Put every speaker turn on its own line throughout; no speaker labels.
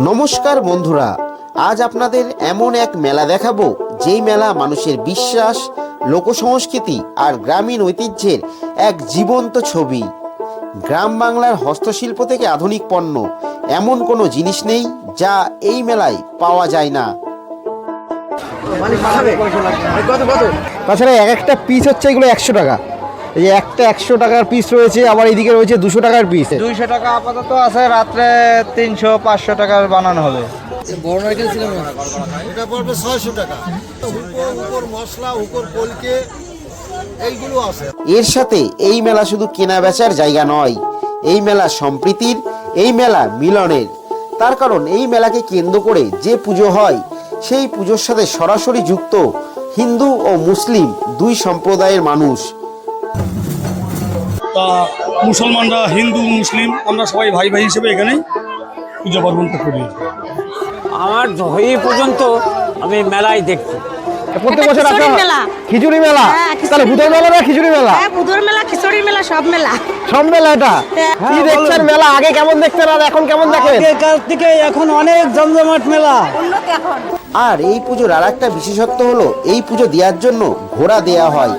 নমস্কার বন্ধুরা, আজ আপনাদের এমন এক মেলা দেখাবো যেই মেলা মানুষের বিশ্বাস, লোকসংস্কৃতি আর গ্রামীণ ঐতিহ্যের এক জীবন্ত ছবি। গ্রাম বাংলার হস্তশিল্প থেকে আধুনিক পণ্য, এমন কোনো জিনিস নেই যা এই মেলায় পাওয়া যায় না।
তাছাড়া এক একটা পিস হচ্ছে এগুলো 100 টাকা। এই যে একটা 100 টাকার পিস রয়েছে, আবার এইদিকে রয়েছে 200 টাকার পিস।
200 টাকা আপাতত আছে, রাত্রে 300-500 টাকার বানানো হবে।
বড় নারকেল ছিল না, এটা পড়বে 600 টাকা। উপর মশলা, উপর কলকে এইগুলো আছে।
এর সাথে এই মেলা শুধু কেনা বেচার জায়গা নয়, এই মেলা সম্প্রীতির, এই মেলা মিলনের। তার কারণ এই মেলাকে কেন্দ্র করে যে পুজো হয় সেই পুজোর সাথে সরাসরি যুক্ত হিন্দু ও মুসলিম দুই সম্প্রদায়ের মানুষ।
তা মুসলমানরা, হিন্দু মুসলিম আমরা সবাই ভাই ভাই হিসেবে এখানেই পূজা পার্বণটা করি।
আমার এই পর্যন্ত আমি মেলায় দেখছি
প্রত্যেক বছর আসা
মেলা,
খিচুড়ি মেলা। তাহলে ভূতের মেলা না খিচুড়ি মেলা?
হ্যাঁ, বুধুর মেলা, খিচুড়ি মেলা, সব মেলা।
সব মেলা এটা। কি দেখছেন মেলা? আগে কেমন দেখতেন আর এখন কেমন দেখেন?
আগেকার থেকে এখন অনেক জমজমাট মেলা।
আর এই পুজোর আর একটা বিশেষত্ব হলো এই পুজো দেওয়ার জন্য ঘোড়া দেয়া হয়।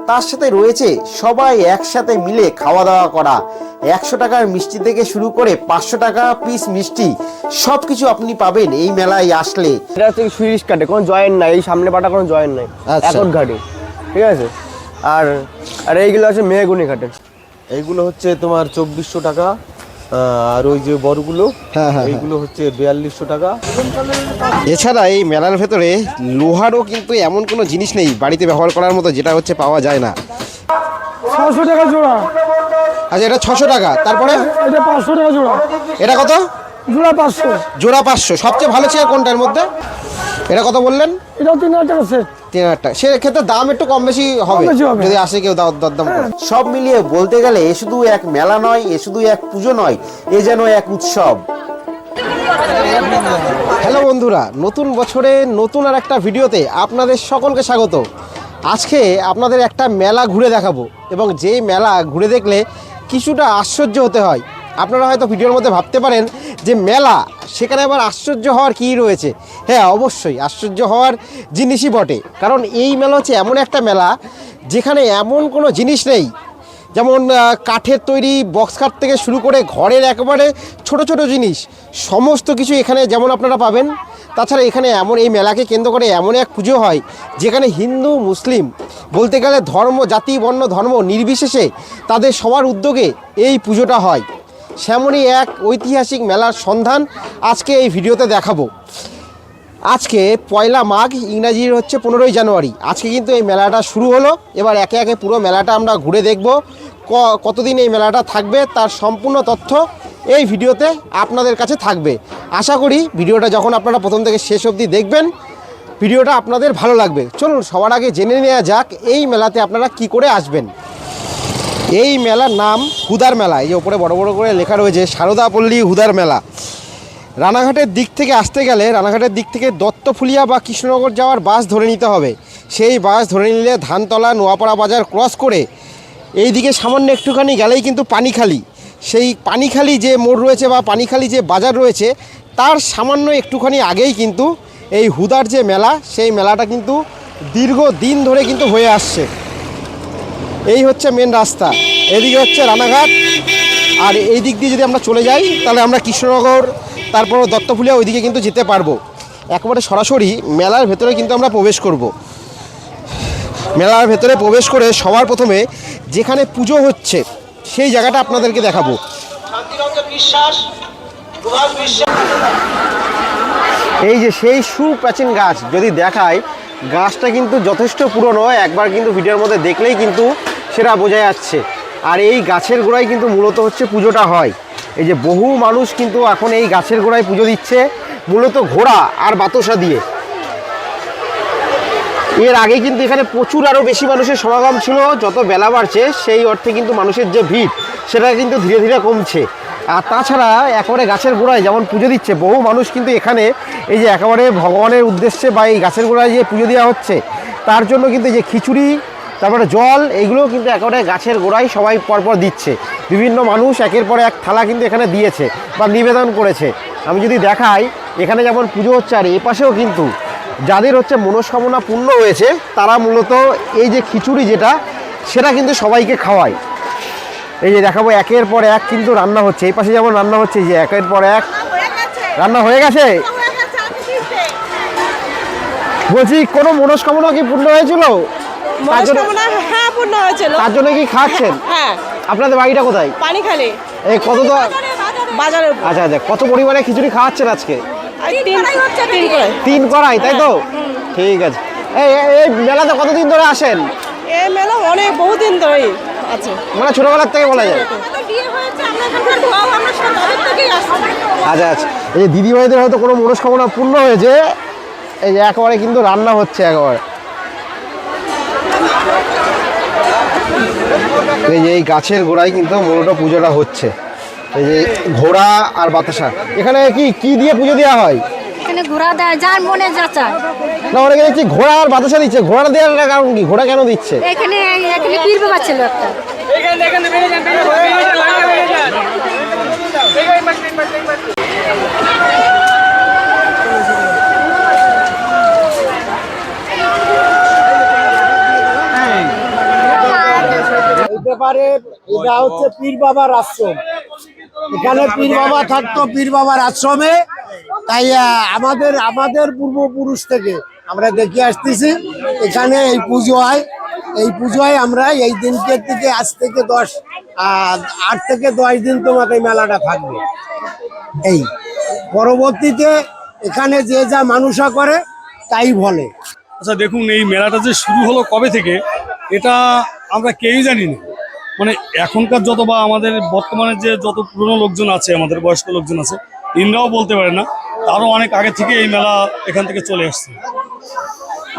তার সাথে রয়েছে সবাই একসাথে মিলে খাওয়া দাওয়া করা। 100 টাকার মিষ্টি থেকে শুরু করে 500 টাকা পিস মিষ্টি সবকিছু আপনি পাবেন এই মেলায় আসলে।
এটা হচ্ছে সুইচ কাটে, কোনো জয়েন্ট নাই, এই সামনে পাটা কোনো জয়েন্ট নাই, একট ঘাটে, ঠিক আছে। আর আর এইগুলো আছে মেহগুনি ঘাটে।
এইগুলো হচ্ছে তোমার 2400 টাকা, আর ওই যে বড়গুলো এইগুলো হচ্ছে 4200 টাকা।
এছাড়া এই মেলার ভেতরে লোহারও কিন্তু এমন কোনো জিনিস নেই বাড়িতে ব্যবহার করার মতো যেটা হচ্ছে পাওয়া যায় না।
600 টাকা জোড়া।
আচ্ছা, এটা 600 টাকা। তারপরে
এটা 500 টাকা জোড়া।
এটা কত?
জোড়া 500।
জোড়া 500। সবচেয়ে ভালো চেয়ার কোনটার মধ্যে? এটা কত বললেন?
এটা 3000 টাকা আছে।
3000 টাকা। সেক্ষেত্রে দাম একটু কম বেশি হবে যদি আসে কেউ দরদাম করে।
সব মিলিয়ে বলতে গেলে এ শুধু এক মেলা নয়, এ শুধু এক পুজো নয়, এ যেন এক উৎসব।
হ্যালো বন্ধুরা, নতুন বছরে নতুন আর একটা ভিডিওতে আপনাদের সকলকে স্বাগত। আজকে আপনাদের একটা মেলা ঘুরে দেখাবো, এবং যেই মেলা ঘুরে দেখলে কিছুটা আশ্চর্য হতে হয়। আপনারা হয়তো ভিডিওর মধ্যে ভাবতে পারেন যে মেলা, সেখানে আবার আশ্চর্য হওয়ার কী রয়েছে? হ্যাঁ, অবশ্যই আশ্চর্য হওয়ার জিনিসই বটে। কারণ এই মেলা হচ্ছে এমন একটা মেলা যেখানে এমন কোনো জিনিস নেই, যেমন কাঠের তৈরি বক্স কাঠ থেকে শুরু করে ঘরের একেবারে ছোট ছোট জিনিস সমস্ত কিছু এখানে যেমন আপনারা পাবেন। তাছাড়া এখানে এই মেলাকে কেন্দ্র করে এমন এক পুজো হয় যেখানে হিন্দু মুসলিম বলতে গেলে ধর্ম, জাতি, বর্ণ, ধর্ম নির্বিশেষে তাদের সবার উদ্যোগে এই পুজোটা হয়। সেমনই এক ঐতিহাসিক মেলার সন্ধান আজকে এই ভিডিওতে দেখাবো। আজকে 1 মাঘ, ইংরাজির হচ্ছে 15ই জানুয়ারি। আজকে কিন্তু এই মেলাটা শুরু হলো। এবার একে একে পুরো মেলাটা আমরা ঘুরে দেখব। কতদিন এই মেলাটা থাকবে তার সম্পূর্ণ তথ্য এই ভিডিওতে আপনাদের কাছে থাকবে। আশা করি ভিডিওটা যখন আপনারা প্রথম থেকে শেষ অবধি দেখবেন, ভিডিওটা আপনাদের ভালো লাগবে। চলুন সবার আগে জেনে নেওয়া যাক এই মেলাতে আপনারা কি করে আসবেন। এই মেলার নাম হুদার মেলা। এই যে ওপরে বড় বড় করে লেখা রয়েছে সারদাপল্লী হুদার মেলা। রানাঘাটের দিক থেকে আসতে গেলে, রানাঘাটের দিক থেকে দত্তফুলিয়া বা কৃষ্ণনগর যাওয়ার বাস ধরে নিতে হবে। সেই বাস ধরে নিলে ধানতলা, নোয়াপাড়া বাজার ক্রস করে এই দিকে সামান্য একটুখানি গেলেই কিন্তু পানিখালি, সেই পানিখালি যে মোড় রয়েছে বা পানিখালি যে বাজার রয়েছে তার সামান্য একটুখানি আগেই কিন্তু এই হুদার যে মেলা, সেই মেলাটা কিন্তু দীর্ঘদিন ধরে কিন্তু হয়ে আসছে। এই হচ্ছে মেন রাস্তা, এদিকে হচ্ছে রানাঘাট, আর এই দিক দিয়ে যদি আমরা চলে যাই তাহলে আমরা কৃষ্ণনগর, তারপর দত্তফুলিয়া ওইদিকে কিন্তু যেতে পারবো। একেবারে সরাসরি মেলার ভেতরে কিন্তু আমরা প্রবেশ করব। মেলার ভেতরে প্রবেশ করে সবার প্রথমে যেখানে পুজো হচ্ছে সেই জায়গাটা আপনাদেরকে দেখাবো। এই যে সেই সুপ্রাচীন গাছ যদি দেখায়, গাছটা কিন্তু যথেষ্ট পুরনো। একবার কিন্তু ভিডিওর মধ্যে দেখলেই কিন্তু সেটা বোঝা যাচ্ছে। আর এই গাছের গোড়ায় কিন্তু মূলত হচ্ছে পুজোটা হয়। এই যে বহু মানুষ কিন্তু এখন এই গাছের গোড়ায় পুজো দিচ্ছে, মূলত ঘোড়া আর বাতাসা দিয়ে। এর আগে কিন্তু এখানে প্রচুর আরও বেশি মানুষের সমাগম ছিল। যত বেলা বাড়ছে সেই অর্থে কিন্তু মানুষের যে ভিড় সেটা কিন্তু ধীরে ধীরে কমছে। আর তাছাড়া একেবারে গাছের গোড়ায় যেমন পুজো দিচ্ছে, বহু মানুষ কিন্তু এখানে এই যে একেবারে ভগবানের উদ্দেশ্যে বা এই গাছের গোড়ায় যে পুজো দেওয়া হচ্ছে তার জন্য কিন্তু এই যে খিচুড়ি, তারপরে জল, এইগুলো কিন্তু একেবারে গাছের গোড়ায় সবাই পরপর দিচ্ছে। বিভিন্ন মানুষ একের পর এক থালা কিন্তু এখানে দিয়েছে বা নিবেদন করেছে। আমি যদি দেখাই, এখানে যেমন পুজো হচ্ছে, আর এ পাশেও কিন্তু যাদের হচ্ছে মনস্কামনা পূর্ণ হয়েছে তারা মূলত এই যে খিচুড়ি যেটা, সেটা কিন্তু সবাইকে খাওয়ায়। এই যে দেখাবো একের পর এক কিন্তু রান্না হচ্ছে। এই পাশে যেমন রান্না হচ্ছে, এই যে একের পর এক রান্না হয়ে গেছে। বলছি, কোনো মনস্কামনা কি পূর্ণ হয়েছিল?
হ্যাঁ, পূর্ণ হয়েছিল।
তার জন্য কি খাচ্ছেন?
হ্যাঁ।
আপনাদের বাড়িটা কোথায়?
পানি খালি
এই কত তো
বাজারে
আচ্ছা আচ্ছা, কত পরিমাণে খিচুড়ি খাওয়াচ্ছেন আজকে?
3 করে।
3 কড়াই, তাই তো? ঠিক আছে। এই এই মেলাতে কতদিন ধরে আসেন?
এই মেলা অনেক বহুদিন ধরেই আছে,
মানে ছোটবেলার থেকে বলা যায়। আচ্ছা আচ্ছা, এই যে দিদিভাইদের হয়তো কোনো মনস্কামনা পূর্ণ হয়েছে, এই যে একেবারে কিন্তু রান্না হচ্ছে একেবারে। এই যে এই গাছের গোড়ায় কিন্তু মূলত পুজোটা হচ্ছে। এই যে ঘোড়া আর বাতাসা, এখানে কি দিয়ে পুজো দেওয়া হয়?
এখানে ঘোড়া দেয় যার মনে যা চায়।
না, অনেকে দেখছি ঘোড়া আর বাতাসা দিচ্ছে। ঘোড়া দেওয়ার কারণ কি? ঘোড়া কেন দিচ্ছে?
এখানে পীর বাবা ছিল একটা।
ব্যাপারে এটা হচ্ছে পীর বাবার আশ্রম। এখানে পীর বাবা থাকতো, পীর বাবার আশ্রমে। তাই আমাদের পূর্বপুরুষ থেকে আমরা দেখে আসতেছি এখানে এই পুজো হয়। এই পুজোয় আমরা এই দিনকে থেকে আজ থেকে 8 থেকে 10 দিন তোমার এই মেলাটা থাকবে। এই পরবর্তীতে এখানে যে যা মানুষা করে তাই বলে।
আচ্ছা দেখুন, এই মেলাটা যে শুরু হলো কবে থেকে এটা আমরা কেউই জানি না। মানে এখনকার যত বা আমাদের বর্তমানে যে যত পুরনো লোকজন আছে, আমাদের বয়স্ক লোকজন আছে, ইনরাও বলতে পারে না, তারও অনেক আগে থেকে এই মেলা এখান থেকে চলে আসছে।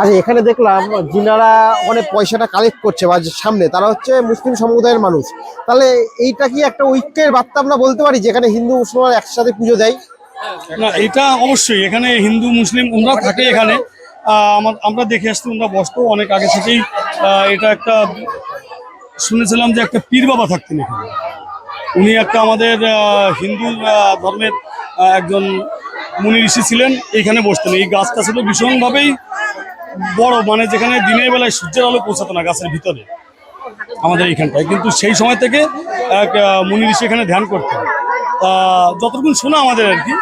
আচ্ছা, এখানে দেখলাম যিনারা অনেক পয়সাটা কালেক্ট করছে বা সামনে, তারা হচ্ছে মুসলিম সম্প্রদায়ের মানুষ। তাহলে এইটা কি একটা ঐক্যের বার্তা আমরা বলতে পারি, যেখানে হিন্দু মুসলমান একসাথে পুজো দেয়?
না, এটা অবশ্যই এখানে হিন্দু মুসলিম ওরা থাকে এখানে। আমরা দেখে আসছি, ওরা বসতো অনেক আগে থেকেই। এটা একটা শুনেছিলাম যে একটা পীর বাবা থাকতেন এখানে। উনি একটা আমাদের হিন্দু ধর্মের একজন মুনি ঋষি ছিলেন, এইখানে বসতেন। এই গাছটা ছিল ভীষণভাবেই বড়, মানে যেখানে দিনের বেলায় সূর্যের আলো পৌঁছাতো না গাছের ভিতরে আমাদের এইখানটায়। কিন্তু সেই সময় থেকে এক মুনি ঋষি এখানে ধ্যান করতেন। যতটুকু শোনা আমাদের আর কি,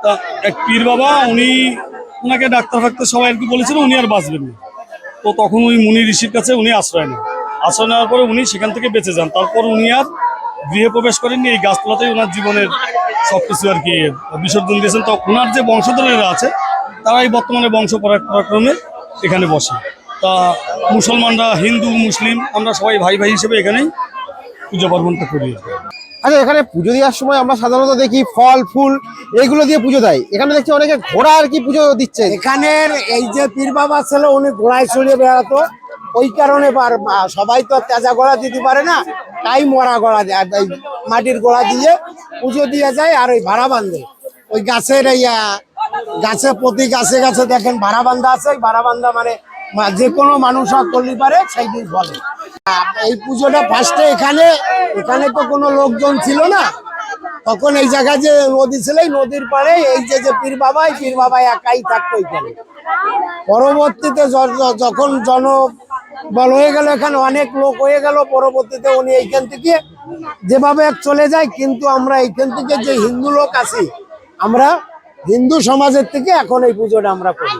তা এক পীর বাবা, ওনাকে ডাক্তার ফাক্তার সবাই আর কি বলেছিল উনি আর বাঁচবেন না। তো তখন ওই মুনি ঋষির কাছে উনি আশ্রয় নেন। আশ্রয় নেওয়ার পরে উনি সেখান থেকে বেঁচে যান। তারপর উনি আর গৃহে প্রবেশ করেননি, এই গাছতলাতেই ওনার জীবনের সবকিছু আর কি বিসর্জন দিয়েছেন। তো ওনার যে বংশধরেরা আছে তারাই বর্তমানে বংশ পরাক্রমে এখানে বসে। তা মুসলমানরা, হিন্দু মুসলিম আমরা সবাই ভাই ভাই হিসেবে এখানেই পুজো পার্বণটা করি।
আচ্ছা, এখানে পুজো দেওয়ার সময় আমরা সাধারণত দেখি ফল ফুল এইগুলো দিয়ে পুজো দেয়। এখানে দেখছি অনেকে ঘোড়া আর কি পুজো দিচ্ছে।
এখানের এই যে পীর বাবা ছিল, উনি ঘোড়ায় চড়িয়ে বেড়াতো। ওই কারণে সবাই তো তেজা গোড়া দিতে পারে না, তাই মরা গোড়া দেয়, মাটির গোড়া দিয়ে পুজো দিয়ে যায়। আর ওই ভাড়া বাঁধে ওই গাছের, গাছে প্রতি গাছে গাছে দেখেন ভাড়া বান্ধা আছে। ভাড়া বান্ধা মানে যে কোনো মানুষ করলে পারে, সেই দিন বলে। এই পুজোটা ফার্স্টে এখানে তো কোনো লোকজন ছিল না, তখন এই জায়গায় যে নদী ছিল, এই নদীর পাড়ে এই যে পীর বাবা একাই থাকতো এখানে। পরবর্তীতে যখন জনবল হয়ে গেল, এখানে অনেক লোক হয়ে গেল, পরবর্তীতে উনি এইখান থেকে যেভাবে চলে যায়। কিন্তু আমরা এইখান থেকে যে হিন্দু লোক আছি, আমরা হিন্দু সমাজের থেকে এখন এই পুজোটা আমরা করি।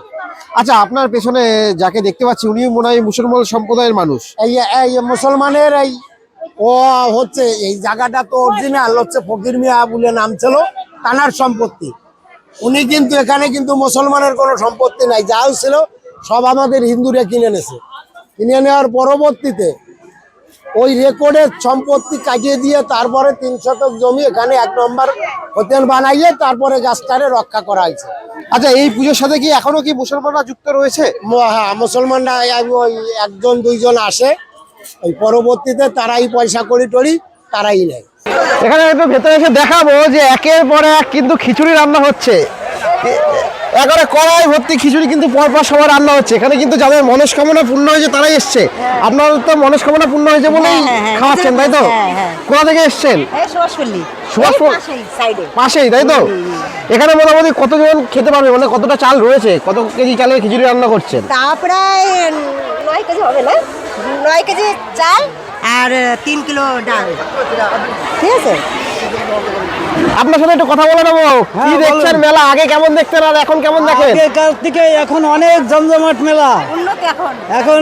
আচ্ছা, আপনার পেছনে যাকে দেখতে পাচ্ছি উনি মনে হয় মুসলমান সম্প্রদায়ের মানুষ।
এই মুসলমানের ও হচ্ছে এই জায়গাটা তো অরিজিনাল হচ্ছে ফকির মিয়া বলে নাম ছিল, তানার সম্পত্তি। উনি কিন্তু এখানে কিন্তু মুসলমানের কোনো সম্পত্তি নাই, যাও ছিল সব আমাদের হিন্দুরা কিনে নেছে। কিনে নেওয়ার পরবর্তীতে ওই রেকর্ডের সম্পত্তি কাটিয়ে দিয়ে তারপরে 3 শতক জমি এখানে 1 নম্বর হোটেল বানাইয়ে তারপরে গাছটারে রক্ষা করা হয়েছে।
আচ্ছা, এই পুজোর সাথে কি এখনো কি মুসলমানরা যুক্ত রয়েছে?
হ্যাঁ, মুসলমানরা ওই 1-2 জন আসে, ওই পরবর্তীতে তারাই পয়সা করি টরি তারাই নেয়।
এখানে একটু ভেতরে এসে দেখাবো যে একের পর এক কিন্তু খিচুড়ি রান্না হচ্ছে। একবারে কড়াই ভর্তি খিচুড়ি কিন্তু পরপর সবার রান্না হচ্ছে। এখানে কিন্তু যাদের মনস্কামনা পূর্ণ হয়েছে তারাই এসছে। আপনার তো মনস্কামনা পূর্ণ হয়েছে বলেই খাওয়াচ্ছেন, তাই তো? কোথা থেকে এসছেন? পাশেই, তাই তো? এখানে মোটামুটি কতজন খেতে পারবে, মানে কতটা চাল রয়েছে, কত কেজি চালের খিচুড়ি রান্না করছেন?
তা প্রায় 9 কেজি হবে না, 9 কেজি চাল আর 3 কিলো ডাল, ঠিক আছে।
আপনার সাথে একটু কথা বলে নেবো। কি দেখছেন মেলা, আগে কেমন দেখতেন আর এখন কেমন দেখেন?
আগেকার থেকে এখন অনেক জমজমাট মেলা।
উন্নত
এখন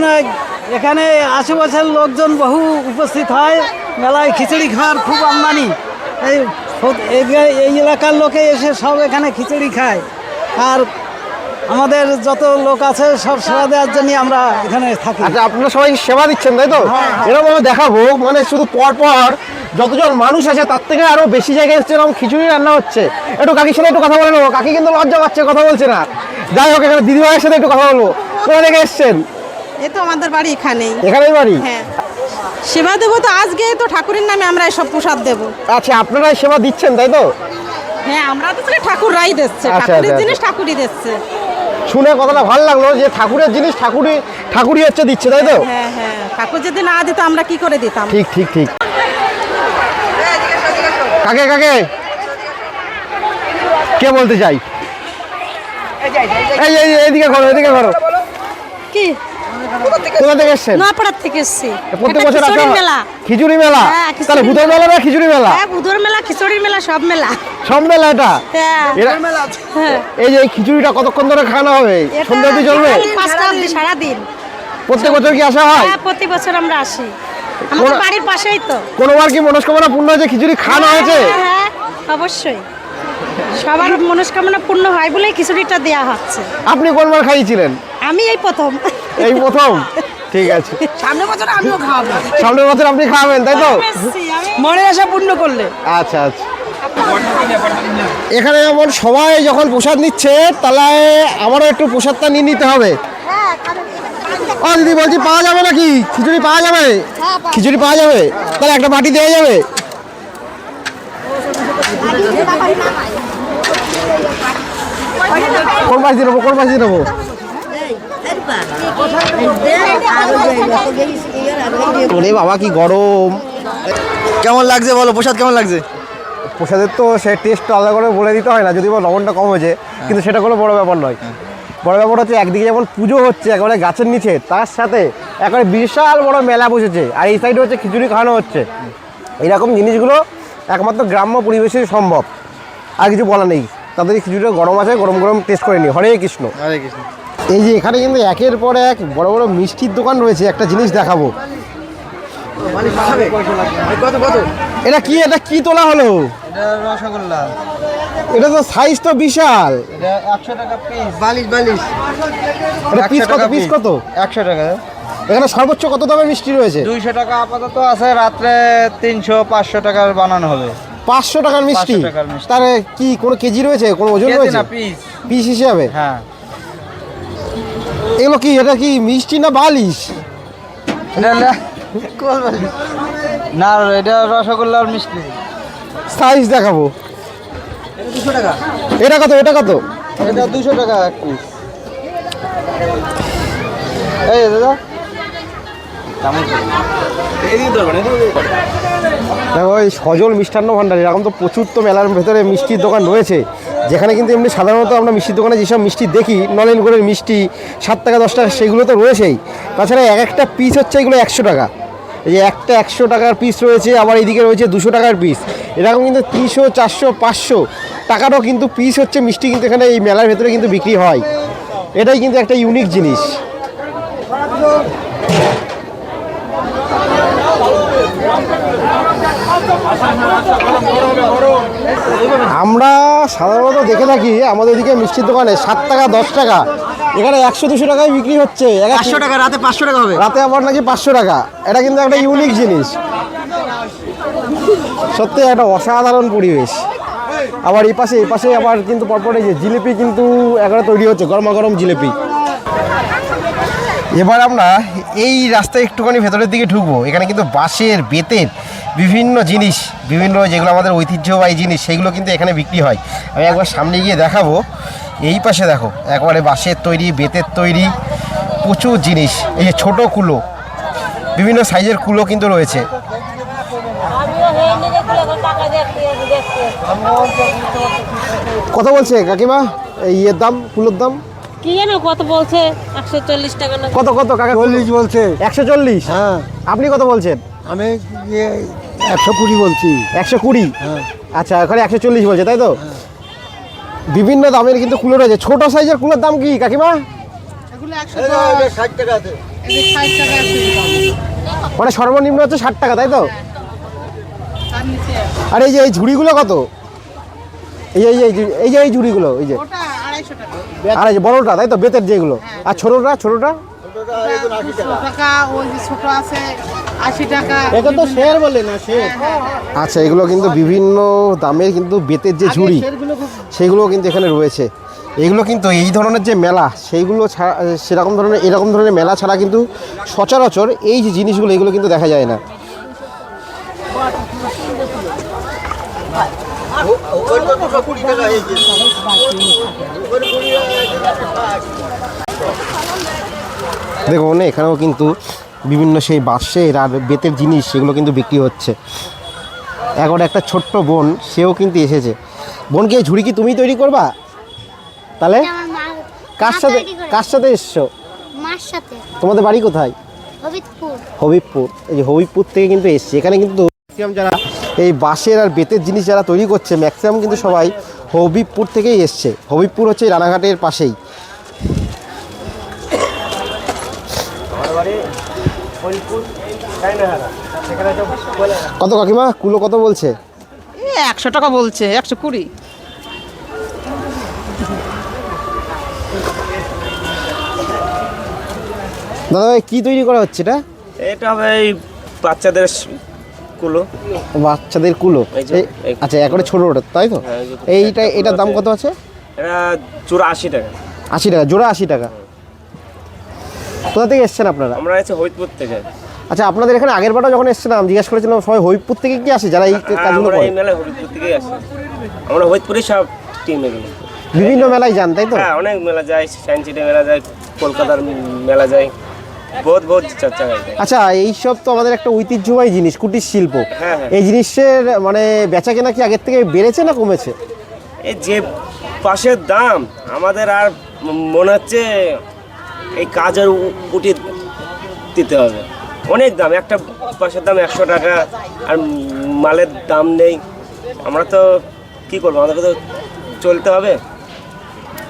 এখানে আশেপাশের লোকজন বহু উপস্থিত হয় মেলায়। খিচুড়ি খাওয়ার খুব আমদানি। এই এলাকার লোকে এসে সব এখানে খিচুড়ি খায়। আর আমাদের যত লোক আছে সব সেবা দেওয়ার জন্য আমরা এখানে থাকি।
আচ্ছা, আপনারা সবাই সেবা দিচ্ছেন, তাই তো? এরকম আমি দেখাবো, মানে শুধু পরপর যতজন মানুষ আছে তার থেকে আরো বেশি জায়গায় এসছে এরকম খিচুড়ি রান্না হচ্ছে। একটু কাকির সাথে একটু কথা বলে নেবো। কাকি কিন্তু লজ্জা পাচ্ছে, কথা বলছে না। যাই হোক, এখানে দিদিভাইয়ের সাথে একটু কথা বলবো। কোথা থেকে এসছেন?
এই তো আমাদের বাড়ি এখানেই।
এখানেই বাড়ি?
হ্যাঁ, সেবা দেবো তো আজকে তো ঠাকুরের নামে আমরা এসব প্রসাদ দেবো।
আচ্ছা, আপনারাই সেবা দিচ্ছেন, তাই তো?
হ্যাঁ, আমরা তো ঠাকুররাই দিচ্ছে,
আচ্ছা,
ঠাকুরের
আচ্ছা।
জিনিস ঠাকুরই দিচ্ছে।
শুনে কথাটা ভালো লাগলো যে ঠাকুরের জিনিস ঠাকুরই হচ্ছে দিচ্ছে, তাই তো?
হ্যাঁ হ্যাঁ, ঠাকুর যদি না দিত আমরা কি করে দিতাম?
ঠিক ঠিক ঠিক। কাকে কে বলতে চাই? এই এদিকে করো।
কি
কোথা থেকে এসছেন?
নোয়াপাড়ার থেকে এসেছি।
প্রত্যেক বছর আসা
খিচুড়ি
হয়?
মেলা।
খিচুড়ি মেলা?
হ্যাঁ, খিচুড়ি
তাহলে ভূতের মেলা না খিচুড়ি মেলা?
হ্যাঁ, বুধর মেলা, খিচুড়ির মেলা, সব মেলা।
সব মেলা এটা?
হ্যাঁ। হ্যাঁ।
এই যে এই খিচুড়িটা কতক্ষণ ধরে খাওয়ানো হবে?
এটা
সন্ধ্যা অবধি চলবে?
5টা অবধি সারাদিন।
প্রত্যেক বছর কি আসা হয়?
হ্যাঁ, প্রতি বছর আমরা আসি। আমাদের বাড়ির পাশেই তো।
কোনোবার কি মনস্কামনা পূর্ণ হয়েছে, খিচুড়ি খাওয়ানো হয়েছে?
হ্যাঁ, অবশ্যই। সবার মনস্কামনা পূর্ণ হয় বলেই খিচুড়িটা দেয়া হচ্ছে।
আপনি কোনবার খাইয়েছিলেন?
আমি এই প্রথম।
এই প্রথম? ঠিক আছে,
সামনের বছর আমিও খাওয়াবো।
সামনের বছর আপনি খাওয়াবেন, তাই তো?
মনের আশা পূর্ণ করলে।
আচ্ছা। এখানে যেমন সবাই যখন প্রসাদ নিচ্ছে, তাহলে আমারও একটু প্রসাদটা নিয়ে নিতে হবে। ও দিদি, বলছি পাওয়া যাবে নাকি খিচুড়ি? পাওয়া যাবে? খিচুড়ি পাওয়া যাবে? তাহলে একটা বাটি দেওয়া যাবে? কোন পাশ দিয়ে নেবো? ওরে বাবা, কি গরম!
কেমন লাগছে বলো, প্রসাদ কেমন লাগছে?
প্রসাদের তো সে টেস্ট আলাদা করে বলে দিতে হয় না, যদি বা লবণটা কম হয়েছে, কিন্তু সেটা কোনো বড় ব্যাপার নয়। বড় ব্যাপার হচ্ছে একদিকে যেমন পুজো হচ্ছে একেবারে গাছের নিচে, তার সাথে একেবারে বিশাল বড় মেলা বসেছে, আর এই সাইডে হচ্ছে খিচুড়ি খাওয়ানো হচ্ছে। এইরকম জিনিসগুলো একমাত্র গ্রাম্য পরিবেশেই সম্ভব, আর কিছু বলা নেই। তাদের খিচুড়িটা গরম আছে, গরম টেস্ট করে নি। হরে কৃষ্ণ। এই যে এখানে কিন্তু একের পর এক বড় বড় মিষ্টির দোকান রয়েছে। একটা জিনিস দেখাবো। এটা কি তোলা হলো?
রসগোল্লা।
এটা তো সাইজ তো বিশাল।
এটা 100 টাকা পিস। বালিশ।
এটা পিস কত?
100 টাকা।
এখানে সর্বোচ্চ কত দামের মিষ্টি রয়েছে?
200 টাকা আপাতত আছে, রাত্রে 300-500 টাকার বানানো হবে।
500 টাকার মিষ্টি?
500 টাকার মিষ্টি।
তার কি কোনো কেজি রয়েছে, কোনো ওজন রয়েছে?
না, পিস।
পিস হিসাবে?
হ্যাঁ।
এগুলো কি, এটা কি মিষ্টি না বালিশ?
না, এটা রসগোল্লার মিষ্টি।
সাইজ দেখাবো।
200 টাকা।
এটা কত?
এটা 200 টাকা এক পিস। এই দাদা,
দেখো, এই সজল মিষ্টান্ন ভাণ্ডার, এরকম তো প্রচুর তো মেলার ভেতরে মিষ্টির দোকান রয়েছে, যেখানে কিন্তু এমনি সাধারণত আমরা মিষ্টির দোকানে যেসব মিষ্টি দেখি, নলেন গুড়ের মিষ্টি 7 টাকা 10 টাকা, সেগুলো তো রয়েছেই। তাছাড়া একটা পিস হচ্ছে এগুলো 100 টাকা। এই যে একটা 100 টাকার পিস রয়েছে, আবার এইদিকে রয়েছে 200 টাকার পিস। এরকম কিন্তু 300, 400, 500 টাকারও কিন্তু পিস হচ্ছে মিষ্টি কিন্তু এখানে এই মেলার ভেতরে কিন্তু বিক্রি হয়। এটাই কিন্তু একটা ইউনিক জিনিস। আমরা সাধারণত দেখে থাকি আমাদের এদিকে মিষ্টির দোকানে 7 টাকা 10 টাকা, এখানে 100-200 টাকায় বিক্রি হচ্ছে।
100 টাকা, রাতে 500 টাকা হবে।
রাতে আবার নাকি 500 টাকা। এটা কিন্তু একটা ইউনিক জিনিস, সত্যি একটা অসাধারণ পরিবেশ। আবার এই পাশে আবার কিন্তু পরপর এই যে জিলিপি কিন্তু একেবারে তৈরি হচ্ছে, গরমাগরম জিলিপি। এবার আমরা এই রাস্তায় একটুখানি ভেতরের দিকে ঢুকবো। এখানে কিন্তু বাঁশের, বেতের বিভিন্ন জিনিস, যেগুলো আমাদের ঐতিহ্যবাহী জিনিস, সেগুলো কিন্তু এখানে বিক্রি হয়। আমি একবার সামনে গিয়ে দেখাবো। এই পাশে দেখো একবারে বাঁশের তৈরি, বেতের তৈরি প্রচুর জিনিস। এই যে ছোট কুলো, বিভিন্ন সাইজের কুলো কিন্তু রয়েছে। কত বলছে কাকিমা এই ইয়ের দাম, কুলোর দাম?
কি জানো কত বলছে? 140 টাকা না?
কত কত কাকা?
40 বলছে।
140?
হ্যাঁ,
আপনি কত বলছেন?
আমি 120 বলছি।
120?
হ্যাঁ।
আচ্ছা, এখানে 140 বলছে, তাই তো? বিভিন্ন দামের কিন্তু কুলো রয়েছে। ছোট সাইজের কুলোর দাম কি কাকিমা? মানে সর্বনিম্ন হচ্ছে 60 টাকা, তাই তো? আর এই যে এই ঝুড়িগুলো কত? এই ঝুড়িগুলো, এই যে 250 বড়টা, তাই তো? বেতের যেগুলো। আর ছোটটা? ছোটটা আচ্ছা, এগুলো কিন্তু বিভিন্ন দামের কিন্তু বেতের যে ঝুড়ি সেগুলো কিন্তু এখানে রয়েছে। এগুলো কিন্তু এই ধরনের যে মেলা সেইগুলো সেরকম ধরনের এরকম ধরনের মেলা ছাড়া কিন্তু সচরাচর এই যে জিনিসগুলো এগুলো কিন্তু দেখা যায় না। দেখুন এখানেও কিন্তু বিভিন্ন সেই বাঁশের আর বেতের জিনিস সেগুলো কিন্তু বিক্রি হচ্ছে। এখন একটা ছোট্ট বোন, সেও কিন্তু এসেছে। বোনকে এই ঝুড়ি কি তুমি তৈরি করবা? তাহলে কার সাথে এসছো?
মার সাথে।
তোমাদের বাড়ি কোথায়? হবিবপুর। এই যে হবিবপুর থেকে কিন্তু এসছে। এখানে কিন্তু যারা এই বাঁশের আর বেতের জিনিস যারা তৈরি করছে ম্যাক্সিমাম কিন্তু সবাই হবিবপুর থেকেই এসছে। হবিবপুর হচ্ছে রানাঘাটের পাশেই। কত কাকিমা কুলো কত বলছে?
100 টাকা বলছে। 120।
দাদা কি তৈরি করা হচ্ছে এটা?
এটা হবে এই বাচ্চাদের কুলো।
বাচ্চাদের কুলো। আচ্ছা, একবারে ছোটোটা, তাই তো? এটার দাম কত আছে?
এটা জোড়া 80 টাকা।
80 টাকা জোড়া? 80 টাকা। কোথা থেকে এসছেন আপনারা?
আমরা এসে হবিবপুর থেকে।
আচ্ছা, আপনাদের এখানে আগের বারও যখন এসেছিলাম জিজ্ঞেস করেছিলাম সবাই হবিবপুর থেকে কি আসে যারা এই কাজগুলো করে?
এই মেলায় হবিবপুর থেকেই আসে। আমরা হবিবপুরে সব টিম এগুলো
বিভিন্ন মেলায় যান, তাই তো?
হ্যাঁ, অনেক মেলা যায়। সায়েন্স সিটি মেলা যায়, কলকাতার মেলা যায়, বহুত চর্চা হয়।
আচ্ছা, এইসব তো আমাদের একটা ঐতিহ্যবাহী জিনিস, কুটির শিল্প।
হ্যাঁ।
এই জিনিসের মানে বেচা কেনা কি আগের থেকে বেড়েছে না কমেছে?
এই যে পাশের দাম আমাদের আর মনে হচ্ছে এই কাজের উঠিয়ে দিতে হবে। অনেক দাম, একটা পাশের দাম 100 টাকা, আর মালের দাম নেই। আমরা তো কি করবো, আমাদেরকে তো চলতে হবে।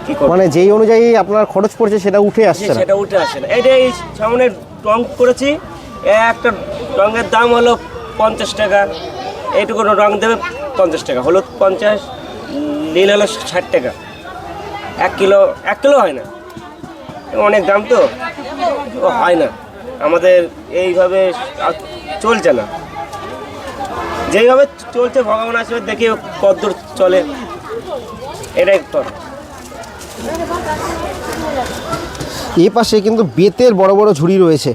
কি করবো,
মানে যেই অনুযায়ী আপনার খরচ পড়ছে সেটা উঠে আসছে না।
সেটা উঠে আসে না। এই সামনে রং করেছি, একটা রঙের দাম হলো 50 টাকা। এইটুকু রং দেবে 50 টাকা, হলুদ 50, নীল হলো 60 টাকা। 1 কিলো হয় না, অনেক দাম তো হয় না। আমাদের এইভাবে চলছে না। যেইভাবে চলছে ভগবান আসবে, দেখি কতদূর চলে, এটাই তো।
এই পাশে কিন্তু বেতের বড় বড় ঝুড়ি রয়েছে।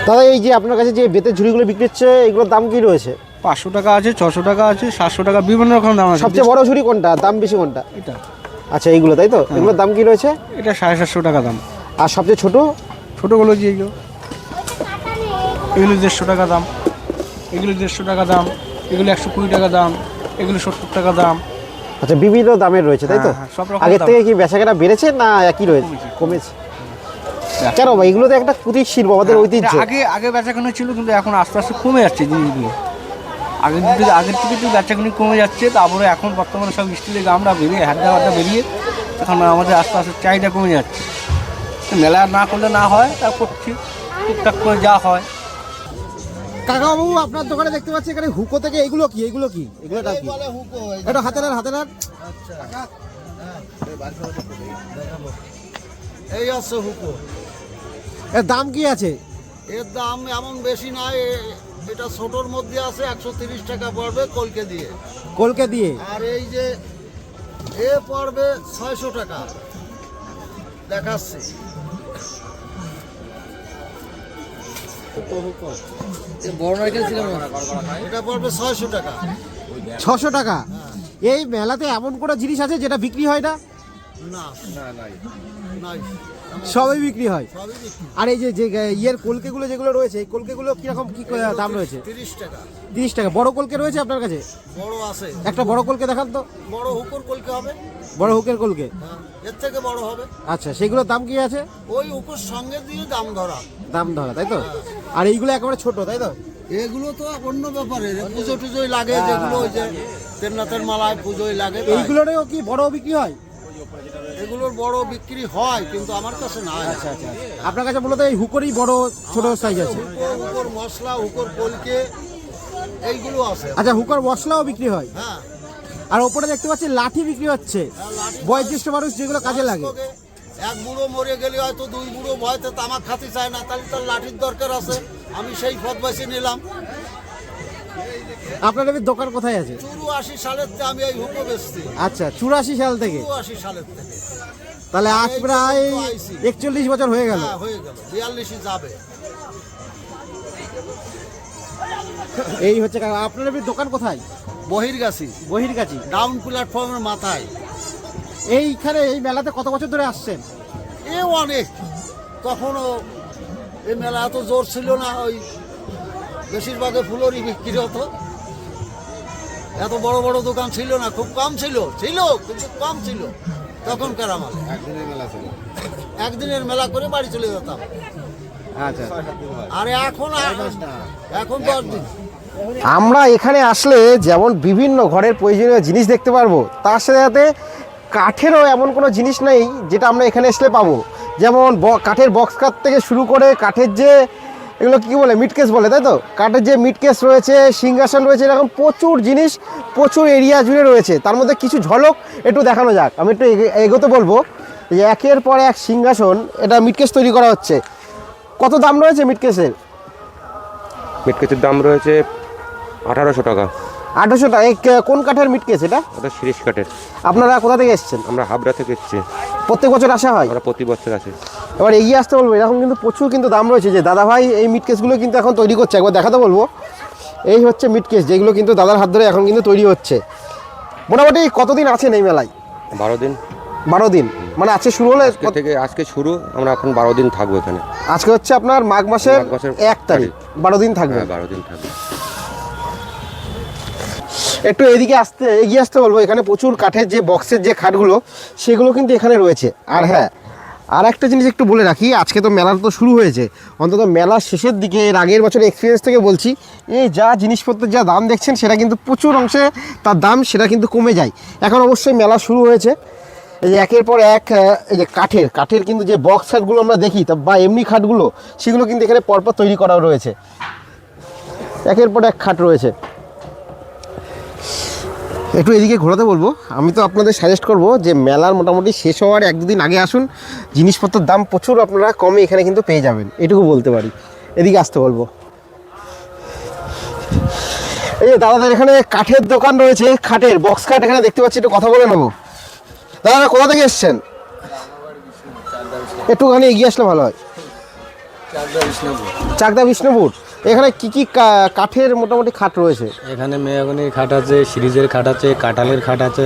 দাদা এই যে আপনার কাছে যে বেতের ঝুড়িগুলো বিক্রি হচ্ছে এগুলোর দাম কি রয়েছে?
500 টাকা আছে, 600 টাকা আছে, 700 টাকা, বিভিন্ন রকম দাম আছে।
সবচেয়ে বড় ঝুড়ি কোনটা, দাম বেশি কোনটা?
এটা।
আচ্ছা, এইগুলো, তাই তো? এগুলোর দাম কি রয়েছে?
এটা 750 টাকা দাম।
আর সবচেয়ে ছোট?
ছোটোগুলো যে এগুলো 150 টাকা দাম, এগুলো 150 টাকা দাম, এগুলো 120 টাকা দাম, এগুলো 70 টাকা দাম।
আচ্ছা, বিভিন্ন দামের রয়েছে, তাই তো?
সব রকম
আগের থেকে কি বেচাকেনা বেড়েছে না একই রয়েছে? কমেছে। কেন ভাই, এগুলো তো একটা কুটির শিল্প, আমাদের ঐতিহ্য।
আগে বেচাকেনা ছিল, কিন্তু এখন আস্তে আস্তে কমে যাচ্ছে জিনিসগুলো। আগের থেকে তো বেচাকেনি কমে যাচ্ছে, তারপরে এখন বর্তমানে সব স্টিলের গামলা বেরিয়ে, হাড্ডা বেরিয়ে এখন আমাদের আস্তে আস্তে চাহিদা কমে যাচ্ছে। মেলা না করলে না হয়, তা করছি টুকটাক করে যা হয়।
কাকাবাবু, আপনার দোকানে দেখতে পাচ্ছি এখানে হুকো থেকে এগুলো কি? এগুলো দাম কি? এটা হাতে নাড়।
এই আছে হুকো।
এর দাম কি আছে?
এর দাম এমন বেশি নয়, এটা ছোটোর মধ্যে আছে 130 টাকা পড়বে
কলকে দিয়ে।
আর এই যে এ পড়বে 600 টাকা দেখাচ্ছে।
বড় নারকেল ছিল,
এটা পড়বে 600 টাকা।
600 টাকা? এই মেলাতে এমন কোনো জিনিস আছে যেটা বিক্রি হয় না? সবই বিক্রি হয়। আর এই যে ইয়ের কলকেগুলো যেগুলো রয়েছে, এই কলকেগুলো কিরকম কি দাম রয়েছে? 30 টাকা। বড় কলকে রয়েছে আপনার কাছে?
বড় আছে,
একটা বড় কলকে দেখান তো।
বড় হুকুর কলকে হবে,
বড় হুকের কলকে,
এর থেকে বড় হবে।
আচ্ছা, সেগুলোর দাম কি আছে?
ওই হুকুর সঙ্গে দিয়ে দাম ধরা।
তাই তো? আর এইগুলো একেবারে ছোট, তাই তো?
এগুলো তো অন্য ব্যাপারে, পুজো টুজোয় লাগে যেগুলো, ওই যে তেরনাথের মালায় পুজোয় লাগে।
এইগুলোরও কি বড় বিক্রি হয়?
এগুলোর বড় বিক্রি হয়, কিন্তু আমার কাছে না।
আচ্ছা। আপনার কাছে মূলত এই হুকরই বড় ছোট সাইজ আছে?
হুকর মশলা, হুকর কলকে এইগুলো আছে।
আচ্ছা, হুকর মশলাও বিক্রি হয়?
হ্যাঁ।
আর ওপরে দেখতে পাচ্ছি লাঠি বিক্রি হচ্ছে, বয়োজ্যেষ্ঠ মানুষ যেগুলো কাজে লাগে।
এক বুড়ো মরে গেলে হয়তো দুই বুড়ো ভয়তে তামাক খাতে চায় না, তাহলে তার লাঠির দরকার আছে। আমি সেই পথ বেছে নিলাম।
আপনাদের দোকান কোথায় আছে?
84 সালের থেকে আমি এই হুকো বেচছি।
আচ্ছা, 84 সাল থেকে?
84 সালের থেকে।
তাহলে আজ প্রায় 41 বছর হয়ে গেল।
হ্যাঁ, হয়ে গেল, 42 যাবে।
এই হচ্ছে আপনাদের দোকান কোথায়?
বহিরগাছি ডাউন প্ল্যাটফর্মের মাথায়।
এইখানে এই মেলাতে কত বছর ধরে আসছেন?
এ অনেক, তখনও এই মেলা এত জোর ছিল না, ওই বেশিরভাগে ফুলরই বিক্রি হতো। এত বড় বড় দোকান ছিল না, খুব কম ছিল কিন্তু কম ছিল তখনকার আমার। একদিনের মেলা করে বাড়ি চলে যেতাম।
আচ্ছা।
আর এখন 10 দিন।
আমরা এখানে আসলে যেমন বিভিন্ন ঘরের প্রয়োজনীয় জিনিস দেখতে পারবো, তার সাথে সাথে কাঠেরও এমন কোনো জিনিস নেই যেটা আমরা এখানে আসলে পাবো। যেমন কাঠের বক্স কাঠ থেকে শুরু করে কাঠের যে এগুলো কী বলে, মিটকেস বলে, তাই তো? কাঠের যে মিটকেস রয়েছে, সিংহাসন রয়েছে, এরকম প্রচুর জিনিস প্রচুর এরিয়া জুড়ে রয়েছে। তার মধ্যে কিছু ঝলক একটু দেখানো যাক। আমি একটু এগোতে বলবো যে একের পর এক সিংহাসন, এটা মিটকেস তৈরি করা হচ্ছে। কত দাম রয়েছে মিটকেসের?
মিটকেসের দাম রয়েছে 1800 টাকা।
1800 টাকা। কোন কাঠের মিটকেস এটা?
ওটা শিরিষ কাঠের।
আপনারা কোথা থেকে এসেছেন?
আমরা হাবড়া থেকে এসেছি।
প্রত্যেক বছর আসা হয়?
আমরা প্রতি বছর আসি।
এবার এগিয়ে আসতে বলবো, এরকম কিন্তু প্রচুর কিন্তু দাম রয়েছে। যে দাদা ভাই এই মিটকেসগুলো কিন্তু এখন তৈরি করছে, একবার দেখাতে বলবো। এই হচ্ছে মিটকেস, যেগুলো কিন্তু দাদার হাত ধরে এখন কিন্তু তৈরি হচ্ছে। মোটামুটি কতদিন আছেন এই মেলায়?
12 দিন।
12 দিন মানে আজকে শুরু হলে?
আজকে শুরু, আমরা এখন 12 দিন থাকবো এখানে।
আজকে হচ্ছে আপনার মাঘ মাসের 1 তারিখ, 12 দিন থাকবে।
12 দিন থাকবে।
একটু এদিকে এগিয়ে আসতে বলবো। এখানে প্রচুর কাঠের যে বক্সের যে খাটগুলো, সেগুলো কিন্তু এখানে রয়েছে। আর হ্যাঁ, আর একটা জিনিস একটু বলে রাখি, আজকে তো মেলা তো শুরু হয়েছে, অন্তত মেলার শেষের দিকে এর আগের বছরের এক্সপিরিয়েন্স থেকে বলছি, এই যা জিনিসপত্রের যা দাম দেখছেন সেটা কিন্তু প্রচুর অংশে তার দাম সেটা কিন্তু কমে যায়। এখন অবশ্যই মেলা শুরু হয়েছে। এই যে একের পর এক এই যে কাঠের কিন্তু যে বক্স খাটগুলো আমরা দেখি বা এমনি খাটগুলো, সেগুলো কিন্তু এখানে পরপর তৈরি করা রয়েছে। একের পর এক খাট রয়েছে। একটু এদিকে ঘোরাতে বলবো। আমি তো আপনাদের সাজেস্ট করব যে মেলার মোটামুটি শেষ হওয়ার 1-2 দিন আগে আসুন, জিনিসপত্রের দাম প্রচুর আপনারা কমে এখানে কিন্তু পেয়ে যাবেন, এটুকু বলতে পারি। এদিকে আসতে বলবো। এই যে দাদাদের এখানে কাঠের দোকান রয়েছে, খাটের বক্স কাঠ এখানে দেখতে পাচ্ছি, একটু কথা বলে নেবো। দাদা কোথা থেকে এসছেন? একটুখানি এগিয়ে আসলে ভালো হয়। চাকদা বিষ্ণুপুর। এখানে কি কি কাঠের মোটামুটি খাট রয়েছে?
এখানে মেহগনির খাট আছে, সিরিজের খাট আছে, কাঁঠালের খাট আছে।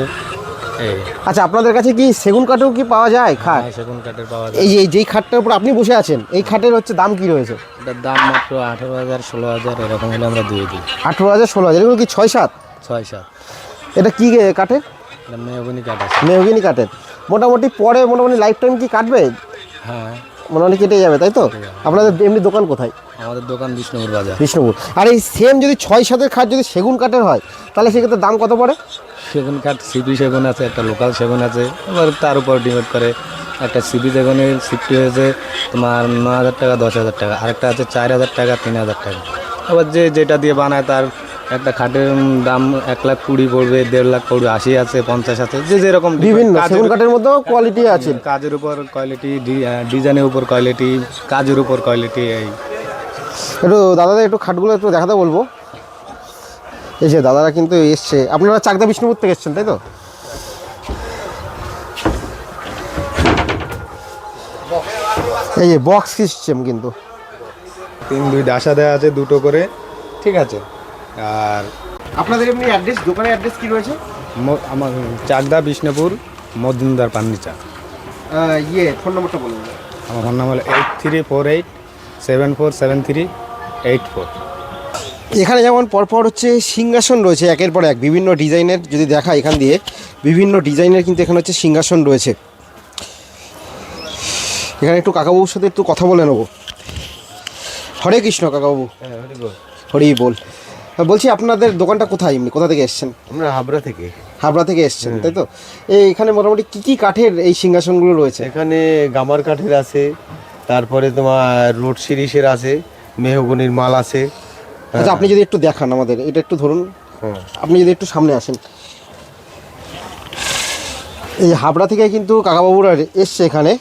এই
আচ্ছা, আপনাদের কাছে কি সেগুন কাঠেও কি পাওয়া যায় খাট?
সেগুন কাঠের পাওয়া যায়।
এই যে যেই খাটটার উপর আপনি বসে আছেন, এই খাটের হচ্ছে দাম কি রয়েছে?
এটার দাম মাত্র 18,000 16,000 এরকম হলে আমরা দিয়ে দিই।
18,000 16,000। এগুলো কি 6-7?
6-7।
এটা কি কাঠের?
এটা মেহগনি কাঠ আছে।
মেহগনি কাঠের। মোটামুটি পরে মোটামুটি লাইফ টাইম কি কাটবে?
হ্যাঁ,
মোটামুটি কেটে যাবে, তাই তো? আপনাদের এমনি দোকান কোথায়?
আমাদের দোকান বিষ্ণুপুর বাজার।
বিষ্ণুপুর। আর এই সেম যদি 6-7-এর খাট যদি সেগুন কাঠের হয়, তাহলে সেক্ষেত্রে দাম কত পড়ে?
সেগুন কাঠ সিপি সেগুন আছে, একটা লোকাল সেগুন আছে। এবার তার উপর ডিপেন্ড করে। একটা সিপি সেগুনের সিপটি হয়েছে তোমার 9,000 টাকা 10,000 টাকা, আরেকটা আছে 4,000 টাকা 3,000 টাকা। এবার যেটা দিয়ে বানায় তার একটা খাটের দাম 1,20,000 পড়বে, 1.5 লাখ পড়বে, 80 আছে, 50 আছে, যে যেরকম
বিভিন্ন সেগুন কাঠের মধ্যেও কোয়ালিটি আছে।
কাজের উপর কোয়ালিটি, ডিজাইনের উপর কোয়ালিটি, কাজের উপর কোয়ালিটি। এই
একটু দাদাদের একটু খাটগুলো একটু দেখাতে বলবো। এই যে দাদারা কিন্তু এসছে, আপনারা চাকদা বিষ্ণুপুর থেকে এসছেন, তাই তো? এই যে বক্স সিস্টেম কিন্তু
3-2 ডাসা দেওয়া আছে, 2টো করে, ঠিক আছে। আর
আপনাদের এমনি অ্যাড্রেস, দোকানের অ্যাড্রেস কি রয়েছে?
আমার চাকদা বিষ্ণুপুর মজুমদার পান্নিচা।
ফোন নম্বরটা বলুন।
আমার ফোন নাম্বার 8348747384।
এখানে যেমন পরপর হচ্ছে সিংহাসন রয়েছে একের পর এক বিভিন্ন ডিজাইনের, যদি দেখা এখান দিয়ে বিভিন্ন ডিজাইনের কিন্তু এখানে হচ্ছে সিংহাসন রয়েছে। এখানে একটু কাকাবাবুর সাথে একটু কথা বলে নেবো। হরে কৃষ্ণ কাকাবাবু। হরি বল। বলছি আপনাদের দোকানটা কোথায়, এমনি কোথা থেকে এসছেন?
আমরা হাবড়া থেকে।
হাবড়া থেকে এসছেন, তাই তো? এখানে মোটামুটি কি কি কাঠের এই সিংহাসনগুলো রয়েছে?
এখানে গামার কাঠের আছে, তারপরে তোমার রোড সিরিজের আছে, মেহগনির মাল আছে।
আচ্ছা, আপনি যদি একটু দেখান আমাদের, এটা একটু ধরুন, আপনি যদি একটু সামনে আসেন। এই হাবড়া থেকে কিন্তু কাকাবাবুরা এসছে এখানে।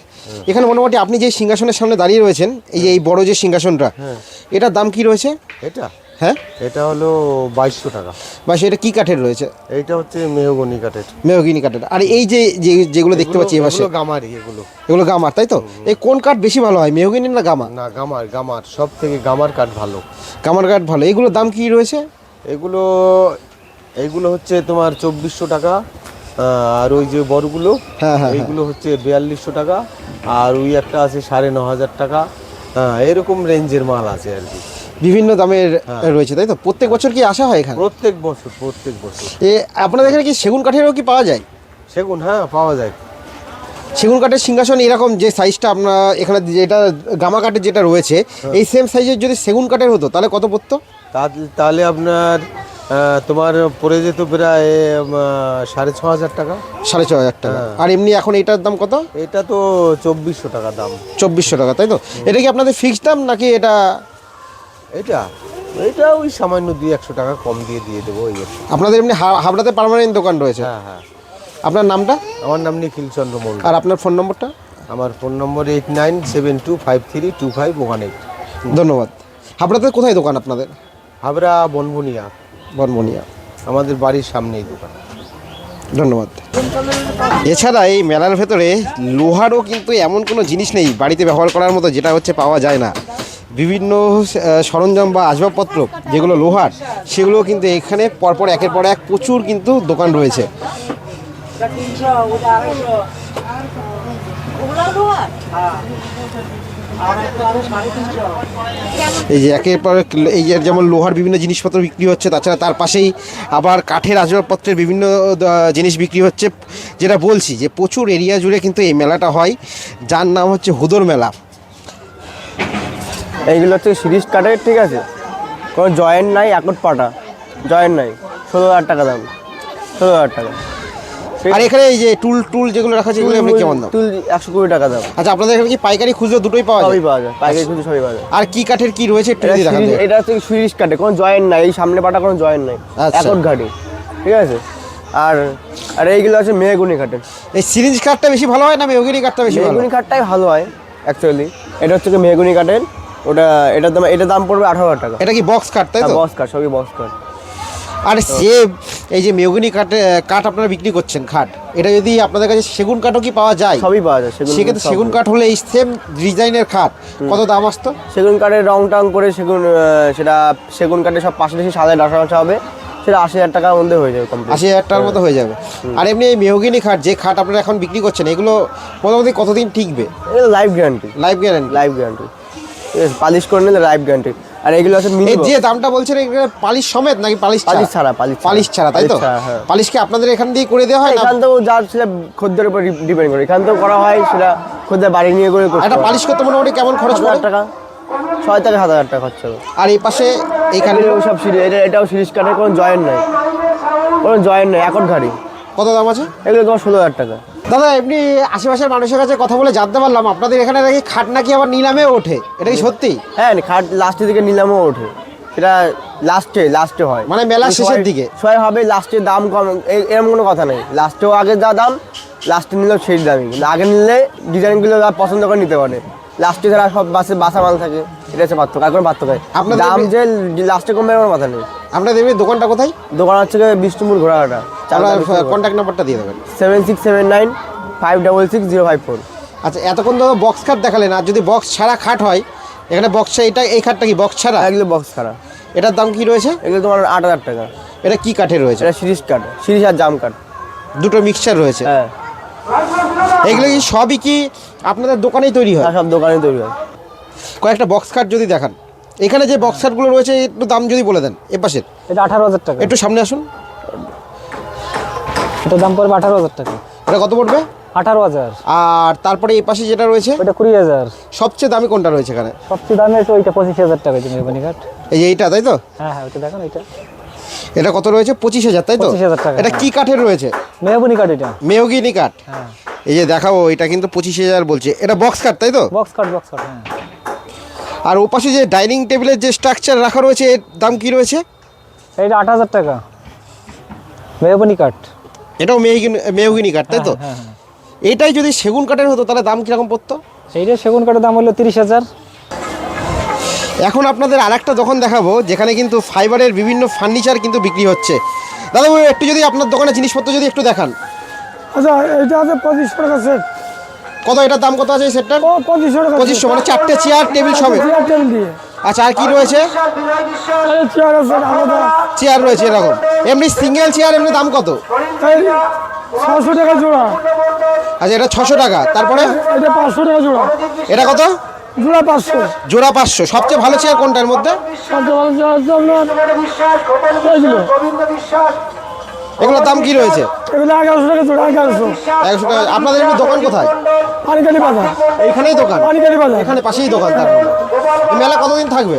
এখানে মোটামুটি আপনি যে সিংহাসনের সামনে দাঁড়িয়ে রয়েছেন, এই বড় যে সিংহাসনটা, এটার দাম কি রয়েছে?
এটা
হ্যাঁ,
এটা হলো 2200 টাকা।
বা এটা কি কাঠের রয়েছে?
এইটা হচ্ছে মেহগনি কাঠের।
মেহগনি কাঠের। আর এই যে যেগুলো দেখতে পাচ্ছি এবার
গামারি,
এগুলো গামার, তাই তো? এই কোন কাঠ বেশি ভালো হয়, মেহগনি না গামা?
না, গামার সব থেকে গামার কাঠ ভালো।
গামার কাঠ ভালো। এগুলোর দাম কি রয়েছে?
এইগুলো হচ্ছে তোমার 2400 টাকা। আর ওই যে বড়গুলো, এইগুলো হচ্ছে 4200 টাকা। আর ওই একটা আছে 9500 টাকা। এরকম রেঞ্জের মাল আছে আর কি,
বিভিন্ন দামের রয়েছে, তাই তো? প্রত্যেক বছর কি আসা হয় এখানে?
প্রত্যেক বছর।
আপনাদের এখানে কি সেগুন কাঠেরও কি পাওয়া যায়?
সেগুন, হ্যাঁ পাওয়া যায়।
সেগুন কাঠের সিংহাসন এরকম যে সাইজটা আপনার এখানে যেটা গামা কাঠের যেটা রয়েছে, এই সেম সাইজের যদি সেগুন কাঠের হতো তাহলে কত পড়তো?
তাহলে আপনার তোমার পড়ে যেত প্রায় 6500 টাকা।
6500 টাকা। আর এমনি এখন এটার দাম কত?
এটা তো 2400 টাকা দাম।
2400 টাকা, তাই তো? এটা কি আপনাদের ফিক্সড দাম নাকি এটা?
এটা ওই সামান্য 200-100 টাকা কম দিয়ে দেবো।
আপনাদের এমনি হাবড়াতে পার্মানেন্ট দোকান রয়েছে?
হ্যাঁ।
আপনার নামটা?
আমার নাম নিখিল চন্দ্র মণ্ডল।
আর আপনার ফোন নম্বরটা?
আমার ফোন নম্বর 8972532518।
ধন্যবাদ। হাবড়াতে কোথায় দোকান আপনাদের?
হাবড়া বনবনিয়া। আমাদের বাড়ির সামনেই দোকান।
ধন্যবাদ। এছাড়া এই মেলার ভেতরে লোহারও কিন্তু এমন কোনো জিনিস নেই বাড়িতে ব্যবহার করার মতো যেটা হচ্ছে পাওয়া যায় না। বিভিন্ন সরঞ্জাম বা আসবাবপত্র যেগুলো লোহার, সেগুলো কিন্তু এখানে পরপর একের পর এক প্রচুর কিন্তু দোকান রয়েছে। এই যে একের পর এই যে যেমন লোহার বিভিন্ন জিনিসপত্র বিক্রি হচ্ছে, তাছাড়া তার পাশেই আবার কাঠের আসবাবপত্রের বিভিন্ন জিনিস বিক্রি হচ্ছে। যেটা বলছি যে প্রচুর এরিয়া জুড়ে কিন্তু এই মেলাটা হয়, যার নাম হচ্ছে হুদর মেলা।
এইগুলো হচ্ছে সিরিজ কাঠের, ঠিক আছে? কোনো জয়েন্ট নাই, একট পাটা জয়েন্ট নাই। 16000 টাকা দাম, 16000 টাকা।
আর এখানে এই যে টুল যেগুলো রাখা আছে, এগুলো কেমন দাম?
টুল 120 টাকা দাম।
আচ্ছা, আপনাদের এখানে কি পাইকারি খুচরো দুটোই পাওয়া যায়?
সবই পাওয়া যায়, পাইকারি খুচরো সবই পাওয়া যায়।
আর কি কাঠের কি রয়েছে একটু যদি দেখান।
এটা হচ্ছে সিরিজ কাঠে, কোনো জয়েন্ট নাই, এই সামনে পাটা কোনো জয়েন্ট নাই, একট ঘাটি, ঠিক আছে? আর এইগুলো আছে মেহগনি কাঠের।
এই সিরিজ কাঠটা বেশি ভালো হয় না মেহগনি কাঠটা বেশি ভালো?
মেহগনি কাঠটাই ভালো হয় অ্যাকচুয়ালি। এটা হচ্ছে মেহগনি কাঠের, এটার দাম পড়বে 18000 টাকা।
এটা কি বক্স কাঠ, তাই তো?
বক্স কাঠ, সবই বক্স কাঠ।
আর এই যে মেহগনি কাঠ আপনারা বিক্রি করছেন, খাট, এটা যদি আপনাদের কাছে সেগুন কাঠও কি পাওয়া যায়?
সবই পাওয়া যায়।
সেক্ষেত্রে সেগুন কাঠ হলে এই সেম ডিজাইনের খাট কত দাম আসতো?
সেগুন কাঠের রং টং করে সেটা সেগুন কাঠের সব পাশাপাশি সাদা ডাসা হবে, সেটা 80000 টাকার মধ্যে হয়ে যাবে।
80000 টাকার মতো হয়ে যাবে। আর এমনি এই মেহগনি খাট যে খাট আপনারা এখন বিক্রি করছেন, এগুলো মোটামুটি কতদিন টিকবে?
এগুলো লাইফ গ্যারান্টি। ঠিক আছে, পালিশ করে নিলে লাইফ গ্যারান্টি। আর এগুলো আছে
যে দামটা বলছেন, এগুলো পালিশ সমেত নাকি পালিশ ছাড়া? পালিশ ছাড়া, তাই তো? পালিশ কি আপনাদের এখান দিয়ে করে দেওয়া হয়?
এখান থেকেও যা সেটা খদ্দের উপর ডিপেন্ড করে, এখান থেকেও করা হয়, সেটা খদ্দের বাড়ি নিয়ে করে।
একটা পালিশ করতে মোটামুটি কেমন খরচ?
1000 টাকা, 6 থেকে 7000 টাকা খরচ হবে।
আর এই পাশে এইখানে
সব এটাও সিরিজ কাঠের, কোনো জয়েন্ট নাই, একট ঘাড়ি।
কত দাম আছে?
এগুলো তোমার 16000 টাকা।
দাদা, এমনি আশেপাশের মানুষের কাছে কথা বলে জানতে পারলাম আপনাদের এখানে নাকি খাট নাকি আবার নিলামেও ওঠে, এটা কি সত্যি?
হ্যাঁ, খাট লাস্টের দিকে নিলামেও ওঠে, সেটা লাস্টে হয়,
মানে মেলা শেষের দিকে
সবাই হবে লাস্টে দাম কম, এরকম কোনো কথা নেই। লাস্টেও আগে যা দাম, লাস্টে নিলেও সেই দামই, কিন্তু আগে নিলে ডিজাইনগুলো যা পছন্দ করে নিতে পারে। লাস্টে যারা সব বাসা মাল থাকে, এটা হচ্ছে পার্থক্য, আর কোনো পার্থক্য নেই। আপনার দাম যে লাস্টে কমবে এমন কথা নেই।
আপনাদের দোকানটা কোথায়?
দোকান হচ্ছে বিষ্ণুপুর ঘোড়াঘাটা।
কন্ট্যাক্ট নাম্বারটা দিয়ে দেবেন।
7679566054।
আচ্ছা, এতক্ষণ তো বক্স খাট দেখালেন, আর যদি বক্স ছাড়া খাট হয় এখানে, এই খাটটা কি বক্স ছাড়া?
এগুলো বক্স ছাড়া।
এটার দাম কি রয়েছে?
এগুলো তোমার 8000 টাকা।
এটা কি কাঠের রয়েছে?
এটা শিরিষ কাঠ, শিরিষ আর জাম কাঠ
দুটো মিক্সচার রয়েছে।
হ্যাঁ।
এগুলো কি সবই কি আপনাদের দোকানেই তৈরি হয়?
সব দোকানে তৈরি হয়।
কয়েকটা বক্স কাঠ যদি দেখান, এখানে যে বক্স কাঠগুলো রয়েছে একটু দাম যদি বলে দেন। এ পাশের
এটা 18,000 টাকা।
একটু সামনে আসুন।
এটা দাম পড়বে 18,000 টাকা।
এটা কত পড়বে?
18,000।
আর তারপরে এই পাশে যেটা রয়েছে
ওটা 20,000।
সবচেয়ে দামি কোনটা রয়েছে এখানে?
সবচেয়ে দামি আছে ওইটা 25,000 টাকা, যে মেহগনি কাঠ।
এই যে এইটা, তাই তো?
হ্যাঁ হ্যাঁ, ওইটা দেখেন ওইটা।
এটা কত রয়েছে? 25,000, তাই তো?
25,000 টাকা।
এটা কি কাঠের রয়েছে?
মেহগনি কাঠ এটা।
মেহগনি কাঠ।
হ্যাঁ।
এই যে দেখাবো, এটা কিন্তু 25,000 বলছে। এটা বক্স কাঠ, তাই তো?
বক্স কাঠ, বক্স কাঠ। হ্যাঁ।
আর ও পাশে যে ডাইনিং টেবিলের যে স্ট্রাকচার রাখা রয়েছে, এর দাম কি রয়েছে?
এটা 8,000 টাকা, মেহগনি কাঠ।
এটাও মেহগনি কাঠ, তাই তো?
হ্যাঁ হ্যাঁ।
এটাই যদি সেগুন কাঠের হতো তাহলে দাম কিরকম পড়তো?
এইটা সেগুন কাঠের দাম হলো 30,000।
এখন আপনাদের আরেকটা দোকান দেখাবো যেখানে কিন্তু ফাইবারের বিভিন্ন ফার্নিচার কিন্তু বিক্রি হচ্ছে। দাদা একটু যদি আপনার দোকানে জিনিসপত্র যদি একটু দেখান।
আচ্ছা, এটা আছে 2500 টাকা সেট।
কত এটার দাম কত আছে এই সেটটার?
2500 টাকা।
2500 মানে 4টে চেয়ার টেবিল সবে?
চেয়ার টেবিল দিয়ে।
আচ্ছা, আর কি রয়েছে?
চেয়ার আছে আলাদা।
চেয়ার রয়েছে এরকম। এমনি সিঙ্গেল চেয়ার এমনি দাম কত?
600 টাকা জোড়া।
আচ্ছা, এটা 600 টাকা। তারপরে
এটা 500 টাকা জোড়া।
এটা কত?
জোড়া 500।
জোড়া 500। সবচেয়ে ভালো চেয়ার কোনটার মধ্যে?
সবচেয়ে ভালো চেয়ার হচ্ছে আপনার এইগুলো।
এগুলোর দাম কি রয়েছে?
এগুলো 1100 টাকা জোড়া। 1100
টাকা। আপনাদের এমনি দোকান কোথায়?
পানিকালি বাজার।
এইখানেই দোকান?
পানিকালি বাজার।
এখানে পাশেই দোকান। তার মানে এই মেলা কতদিন থাকবে?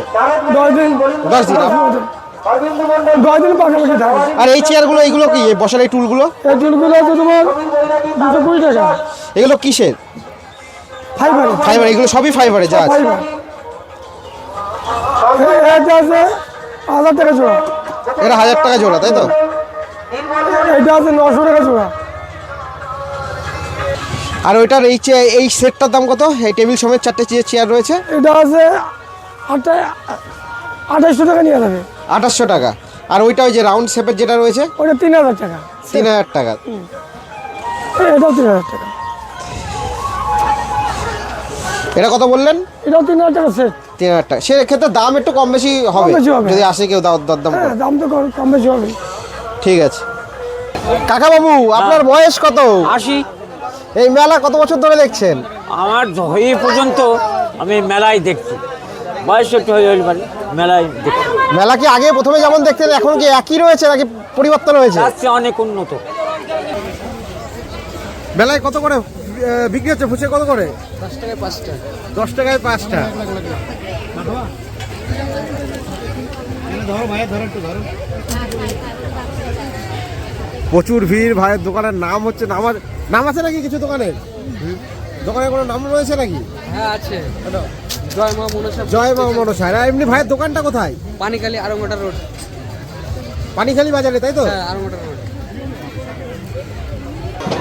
10 দিন।
10 দিন।
10 দিন পাশাপাশি থাকে।
আর এই চেয়ারগুলো, এইগুলো কি বসার এই টুলগুলো?
এই টুলগুলো আছে তোমার 220 টাকা।
এগুলো কিসের?
ফাইবার।
ফাইবার। এগুলো সবই ফাইবারে যা আছে।
ফাইবার। এটা আছে 1000 টাকা জোড়া।
এটা 1000 টাকা জোড়া, তাই তো?
এটা আছে 900 টাকা জোড়া।
আর ওইটার এই সেটটার দাম কত? এই টেবিল সমেত 4টে চেয়ার রয়েছে।
এটা আছে 2800 টাকা নিয়ে যাবে।
2800 টাকা। আর ওইটা ওই যে রাউন্ড শেপের যেটা রয়েছে?
ওটা 3000 টাকা।
3000 টাকা।
এটাও 3000 টাকা।
এটা কত বললেন?
এটাও 3000 টাকা সেট।
3000 টাকা। সেক্ষেত্রে দাম একটু কম বেশি হবে
কম বেশি হবে।
যদি আসে কেউ দরদাম করে।
দাম তো কম বেশি হবে।
ঠিক আছে। কাকা বাবু, আপনার বয়স কত?
80।
এই মেলা কত বছর ধরে দেখছেন?
আমার এই পর্যন্ত আমি মেলায় দেখছি, বয়স একটু হয়ে গেল মেলায় দেখছি।
মেলা কি আগে প্রথমে যেমন দেখতেন এখন কি একই রয়েছে নাকি পরিবর্তন হয়েছে?
আজকে অনেক উন্নত।
মেলায় কত করে বিক্রি হচ্ছে ফুচকা? কত করে?
10 টাকায় 5টা।
10 টাকায় 5টা। প্রচুর ভিড়। ভাইয়ের দোকানের নাম হচ্ছে নাম আছে নাকি কিছু দোকানের? দোকানের কোনো নাম রয়েছে নাকি?
হ্যাঁ আছে। জয় মা মনসা।
জয় মা মনসা। আর এমনি ভাইয়ের দোকানটা কোথায়?
পানিখালি আরংঘাটা রোড।
পানিখালি বাজারে, তাই তো?
হ্যাঁ, আরংঘাটা রোড।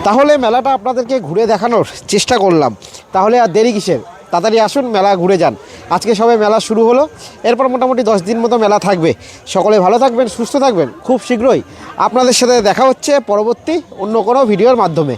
তাহলে মেলাটা আপনাদেরকে ঘুরে দেখানোর চেষ্টা করলাম। তাহলে আর দেরি কিসের? তাড়াতাড়ি আসুন, মেলা ঘুরে যান। আজকে সবে মেলা শুরু হলো, এরপর মোটামুটি 10 দিন মতো মেলা থাকবে। সকলে ভালো থাকবেন, সুস্থ থাকবেন। খুব শীঘ্রই আপনাদের সাথে দেখা হচ্ছে পরবর্তী অন্য কোনো ভিডিওর মাধ্যমে।